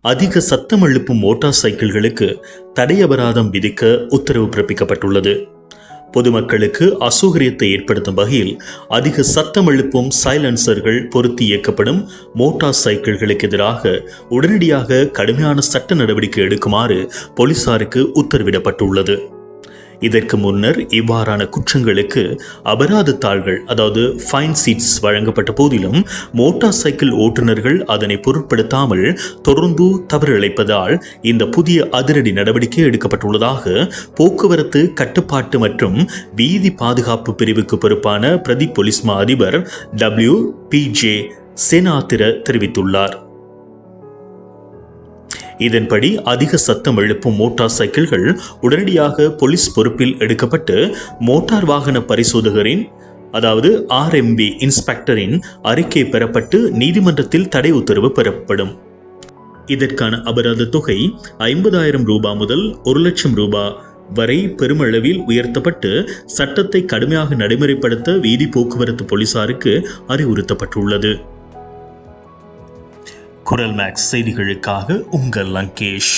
அதிக சத்தம் எழுப்பும் மோட்டார் சைக்கிள்களுக்கு தடை அபராதம் விதிக்க உத்தரவு பிறப்பிக்கப்பட்டுள்ளது. பொதுமக்களுக்கு அசௌகரியத்தை ஏற்படுத்தும் வகையில் அதிக சத்தம் எழுப்பும் சைலன்சர்கள் பொருத்தி இயக்கப்படும் மோட்டார் சைக்கிள்களுக்கு எதிராக உடனடியாக கடுமையான சட்ட நடவடிக்கை எடுக்குமாறு போலீசாருக்கு உத்தரவிடப்பட்டுள்ளது. இதற்கு முன்னர் இவ்வாறான குற்றங்களுக்கு அபராத தாள்கள் அதாவது ஃபைன் சீட்ஸ் வழங்கப்பட்ட போதிலும் மோட்டார் சைக்கிள் ஓட்டுநர்கள் அதனை பொருட்படுத்தாமல் தொடர்ந்து தவறிழைப்பதால் இந்த புதிய அதிரடி நடவடிக்கை எடுக்கப்பட்டுள்ளதாக போக்குவரத்து கட்டுப்பாட்டு மற்றும் வீதி பாதுகாப்பு பிரிவுக்கு பொறுப்பான பிரதி போலீஸ் மா அதிபர் WPJ சேனாத்திர தெரிவித்துள்ளார். இதன்படி அதிக சத்தம் எழுப்பும் மோட்டார் சைக்கிள்கள் உடனடியாக போலீஸ் பொறுப்பில் எடுக்கப்பட்டு மோட்டார் வாகன பரிசோதகரின் அதாவது RMV இன்ஸ்பெக்டரின் அறிக்கை பெறப்பட்டு நீதிமன்றத்தில் தடை உத்தரவு பெறப்படும். இதற்கான அபராத தொகை 50,000 ரூபாய் முதல் 1,00,000 ரூபாய் வரை பெருமளவில் உயர்த்தப்பட்டு சட்டத்தை கடுமையாக நடைமுறைப்படுத்த வீதி போக்குவரத்து போலீசாருக்கு அறிவுறுத்தப்பட்டுள்ளது. குரல் மேக்ஸ் செய்திகளுக்காக உங்கள் லங்கேஷ்.